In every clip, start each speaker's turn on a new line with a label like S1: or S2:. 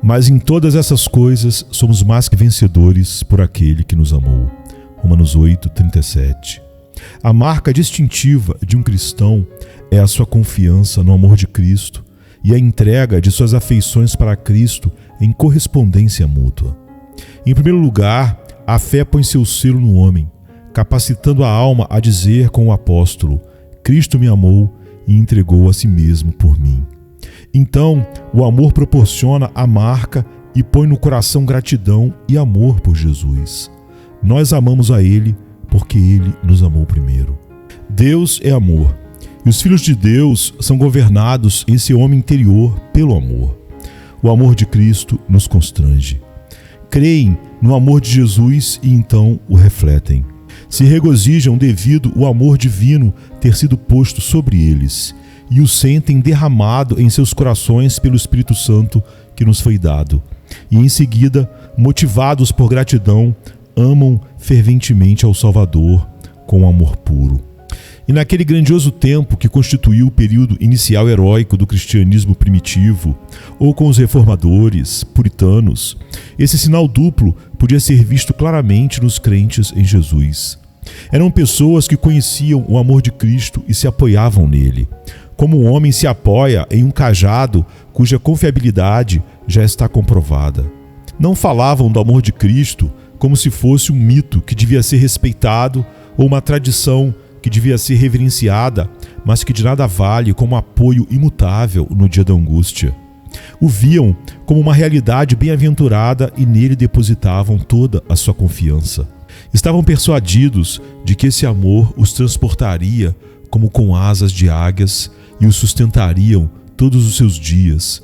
S1: Mas em todas essas coisas somos mais que vencedores por aquele que nos amou. Romanos 8:37. A marca distintiva de um cristão é a sua confiança no amor de Cristo e a entrega de suas afeições para Cristo em correspondência mútua. Em primeiro lugar, a fé põe seu selo no homem, capacitando a alma a dizer com o apóstolo: Cristo me amou e entregou a si mesmo por mim. Então, o amor proporciona a marca e põe no coração gratidão e amor por Jesus. Nós amamos a Ele porque Ele nos amou primeiro. Deus é amor, e os filhos de Deus são governados em seu homem interior pelo amor. O amor de Cristo nos constrange. Creem no amor de Jesus e então o refletem. Se regozijam devido ao amor divino ter sido posto sobre eles, e o sentem derramado em seus corações pelo Espírito Santo que nos foi dado. E em seguida, motivados por gratidão, amam ferventemente ao Salvador com amor puro. E naquele grandioso tempo que constituiu o período inicial heróico do cristianismo primitivo, ou com os reformadores, puritanos, esse sinal duplo podia ser visto claramente nos crentes em Jesus. Eram pessoas que conheciam o amor de Cristo e se apoiavam nele, como um homem se apoia em um cajado cuja confiabilidade já está comprovada. Não falavam do amor de Cristo como se fosse um mito que devia ser respeitado ou uma tradição que devia ser reverenciada, mas que de nada vale como apoio imutável no dia da angústia. O viam como uma realidade bem-aventurada e nele depositavam toda a sua confiança. Estavam persuadidos de que esse amor os transportaria como com asas de águias e os sustentariam todos os seus dias,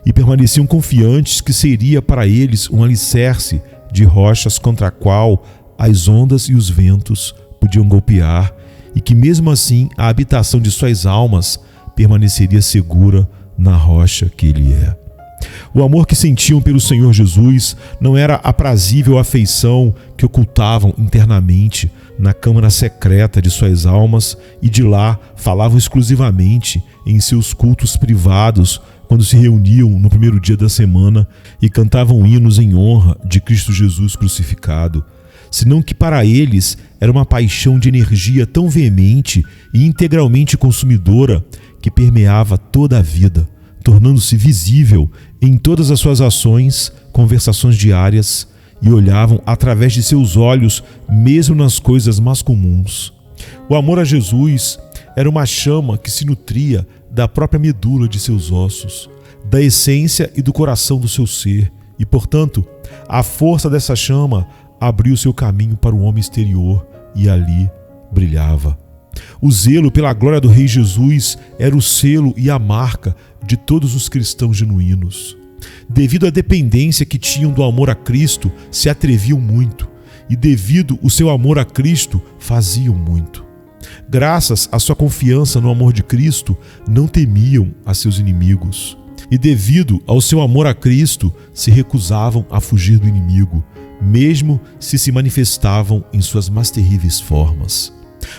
S1: e permaneciam confiantes que seria para eles um alicerce de rochas contra a qual as ondas e os ventos podiam golpear, e que mesmo assim a habitação de suas almas permaneceria segura na rocha que Ele é. O amor que sentiam pelo Senhor Jesus não era a aprazível afeição que ocultavam internamente na câmara secreta de suas almas e de lá falavam exclusivamente em seus cultos privados quando se reuniam no primeiro dia da semana e cantavam hinos em honra de Cristo Jesus crucificado, senão que para eles era uma paixão de energia tão veemente e integralmente consumidora que permeava toda a vida, tornando-se visível em todas as suas ações, conversações diárias, e olhavam através de seus olhos mesmo nas coisas mais comuns. O amor a Jesus era uma chama que se nutria da própria medula de seus ossos, da essência e do coração do seu ser, e, portanto, a força dessa chama abriu seu caminho para o homem exterior e ali brilhava. O zelo pela glória do Rei Jesus era o selo e a marca de todos os cristãos genuínos. Devido à dependência que tinham do amor a Cristo, se atreviam muito, e devido ao seu amor a Cristo, faziam muito. Graças à sua confiança no amor de Cristo, não temiam a seus inimigos. E devido ao seu amor a Cristo, se recusavam a fugir do inimigo, mesmo se manifestavam em suas mais terríveis formas.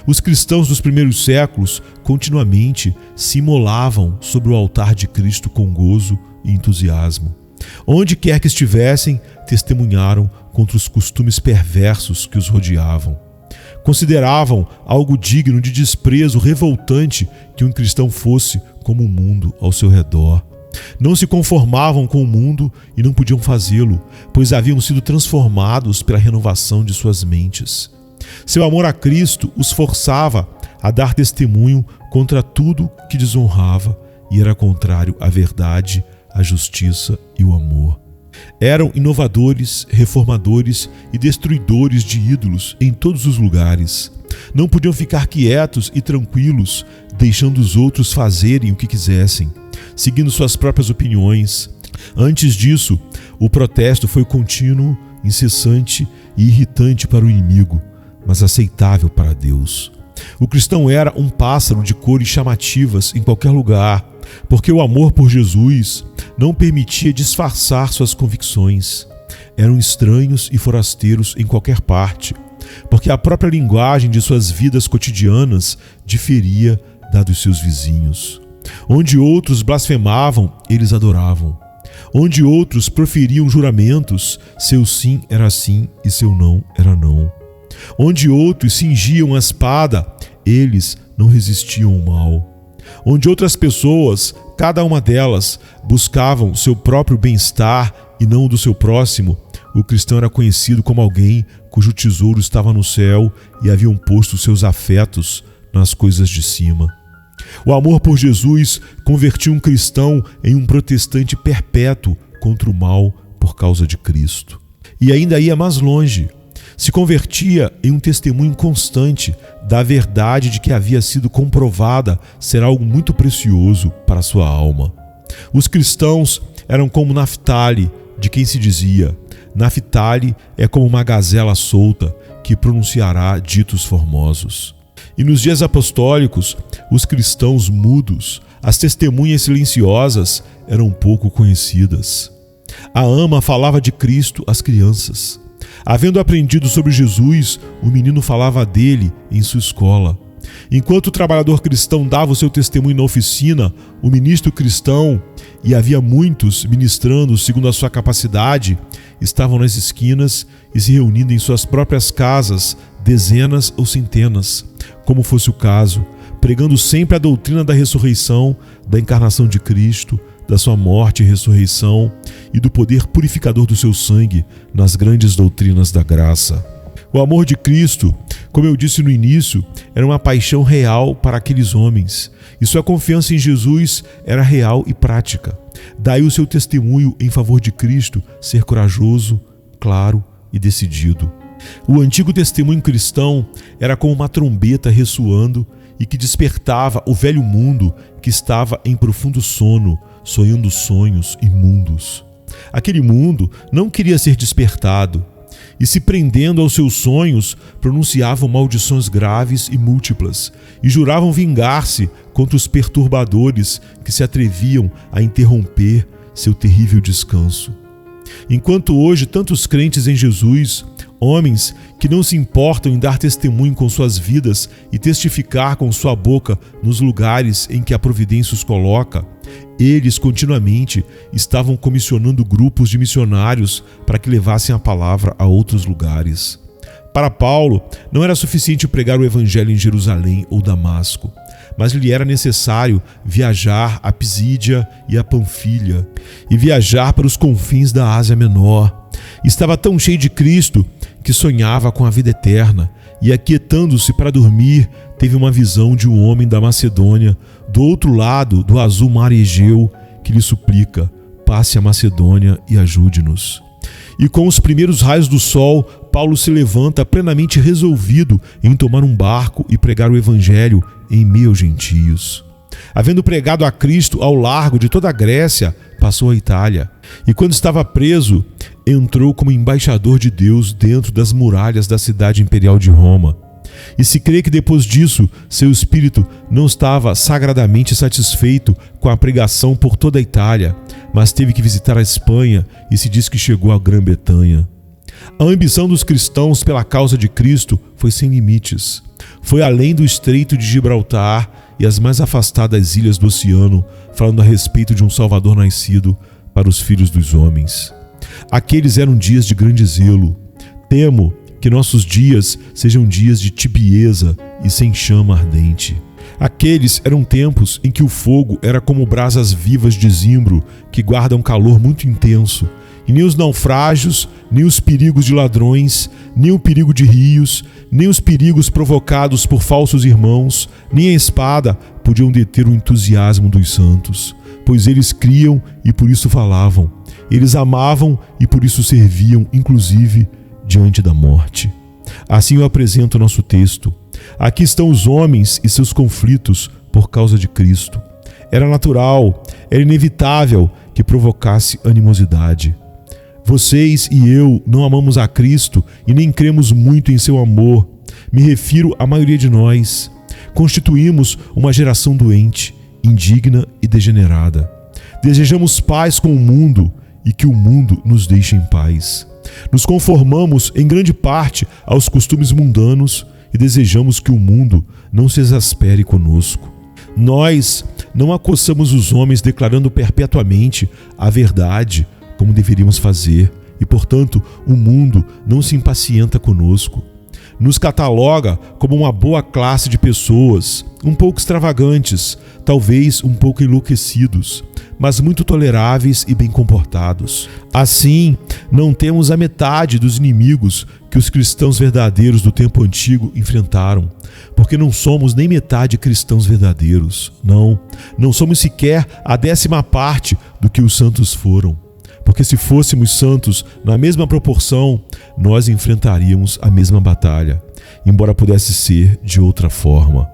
S1: Os cristãos dos primeiros séculos continuamente se imolavam sobre o altar de Cristo com gozo e entusiasmo. Onde quer que estivessem, testemunharam contra os costumes perversos que os rodeavam. Consideravam algo digno de desprezo revoltante que um cristão fosse como o mundo ao seu redor. Não se conformavam com o mundo e não podiam fazê-lo, pois haviam sido transformados pela renovação de suas mentes. Seu amor a Cristo os forçava a dar testemunho contra tudo que desonrava e era contrário à verdade, à justiça e o amor. Eram inovadores, reformadores e destruidores de ídolos em todos os lugares. Não podiam ficar quietos e tranquilos, deixando os outros fazerem o que quisessem, seguindo suas próprias opiniões. Antes disso, o protesto foi contínuo, incessante e irritante para o inimigo, mas aceitável para Deus. O cristão era um pássaro de cores chamativas em qualquer lugar, porque o amor por Jesus não permitia disfarçar suas convicções. Eram estranhos e forasteiros em qualquer parte, porque a própria linguagem de suas vidas cotidianas diferia da dos seus vizinhos. Onde outros blasfemavam, eles adoravam. Onde outros proferiam juramentos, seu sim era sim e seu não era não. Onde outros cingiam a espada, eles não resistiam ao mal. Onde outras pessoas, cada uma delas, buscavam seu próprio bem-estar e não o do seu próximo, o cristão era conhecido como alguém cujo tesouro estava no céu e haviam posto seus afetos nas coisas de cima. O amor por Jesus convertia um cristão em um protestante perpétuo contra o mal por causa de Cristo. E ainda ia mais longe. Se convertia em um testemunho constante da verdade de que havia sido comprovada ser algo muito precioso para a sua alma. Os cristãos eram como Naftali, de quem se dizia: Naftali é como uma gazela solta que pronunciará ditos formosos. E nos dias apostólicos, os cristãos mudos, as testemunhas silenciosas, eram pouco conhecidas. A ama falava de Cristo às crianças. Havendo aprendido sobre Jesus, o menino falava dele em sua escola. Enquanto o trabalhador cristão dava o seu testemunho na oficina, o ministro cristão, e havia muitos ministrando segundo a sua capacidade, estavam nas esquinas e se reunindo em suas próprias casas, dezenas ou centenas, como fosse o caso, pregando sempre a doutrina da ressurreição, da encarnação de Cristo, da sua morte e ressurreição e do poder purificador do seu sangue nas grandes doutrinas da graça. O amor de Cristo, como eu disse no início, era uma paixão real para aqueles homens, e sua confiança em Jesus era real e prática. Daí o seu testemunho em favor de Cristo ser corajoso, claro e decidido. O antigo testemunho cristão era como uma trombeta ressoando e que despertava o velho mundo que estava em profundo sono, sonhando sonhos imundos. Aquele mundo não queria ser despertado e, se prendendo aos seus sonhos, pronunciavam maldições graves e múltiplas e juravam vingar-se contra os perturbadores que se atreviam a interromper seu terrível descanso. Enquanto hoje tantos crentes em Jesus, homens que não se importam em dar testemunho com suas vidas e testificar com sua boca nos lugares em que a providência os coloca, eles continuamente estavam comissionando grupos de missionários para que levassem a palavra a outros lugares. Para Paulo, não era suficiente pregar o evangelho em Jerusalém ou Damasco, mas lhe era necessário viajar a Pisídia e a Panfilha e viajar para os confins da Ásia Menor. Estava tão cheio de Cristo que sonhava com a vida eterna e, aquietando-se para dormir, teve uma visão de um homem da Macedônia, do outro lado do azul mar Egeu, que lhe suplica: passe a Macedônia e ajude-nos. E com os primeiros raios do sol, Paulo se levanta plenamente resolvido em tomar um barco e pregar o evangelho em meio aos gentios. Havendo pregado a Cristo ao largo de toda a Grécia, passou à Itália. E quando estava preso, entrou como embaixador de Deus dentro das muralhas da cidade imperial de Roma. E se crê que depois disso, seu espírito não estava sagradamente satisfeito com a pregação por toda a Itália, mas teve que visitar a Espanha e se diz que chegou à Grã-Bretanha. A ambição dos cristãos pela causa de Cristo foi sem limites. Foi além do Estreito de Gibraltar e as mais afastadas ilhas do oceano, falando a respeito de um Salvador nascido para os filhos dos homens. Aqueles eram dias de grande zelo. Temo que nossos dias sejam dias de tibieza e sem chama ardente. Aqueles eram tempos em que o fogo era como brasas vivas de zimbro que guardam calor muito intenso, e nem os naufrágios, nem os perigos de ladrões, nem o perigo de rios, nem os perigos provocados por falsos irmãos, nem a espada podiam deter o entusiasmo dos santos, pois eles criam e por isso falavam, eles amavam e por isso serviam, inclusive diante da morte. Assim eu apresento o nosso texto. Aqui estão os homens e seus conflitos por causa de Cristo. Era natural, era inevitável que provocasse animosidade. Vocês e eu não amamos a Cristo e nem cremos muito em seu amor. Me refiro à maioria de nós. Constituímos uma geração doente, indigna e degenerada. Desejamos paz com o mundo e que o mundo nos deixe em paz. Nos conformamos em grande parte aos costumes mundanos e desejamos que o mundo não se exaspere conosco. Nós não acossamos os homens declarando perpetuamente a verdade como deveríamos fazer, e, portanto, o mundo não se impacienta conosco. Nos cataloga como uma boa classe de pessoas, um pouco extravagantes, talvez um pouco enlouquecidos, mas muito toleráveis e bem comportados. Assim, não temos a metade dos inimigos que os cristãos verdadeiros do tempo antigo enfrentaram, porque não somos nem metade cristãos verdadeiros. Não somos sequer a 10ª parte do que os santos foram. Porque se fôssemos santos na mesma proporção, nós enfrentaríamos a mesma batalha, embora pudesse ser de outra forma.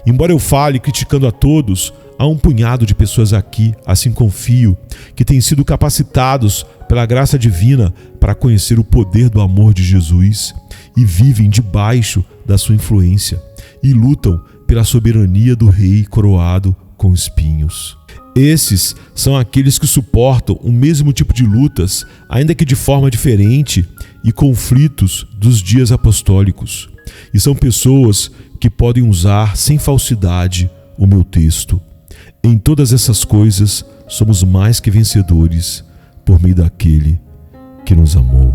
S1: Embora eu fale criticando a todos, há um punhado de pessoas aqui, assim confio, que têm sido capacitados pela graça divina para conhecer o poder do amor de Jesus e vivem debaixo da sua influência e lutam pela soberania do rei coroado com espinhos. Esses são aqueles que suportam o mesmo tipo de lutas, ainda que de forma diferente, e conflitos dos dias apostólicos. E são pessoas que podem usar sem falsidade o meu texto. Em todas essas coisas, somos mais que vencedores por meio daquele que nos amou.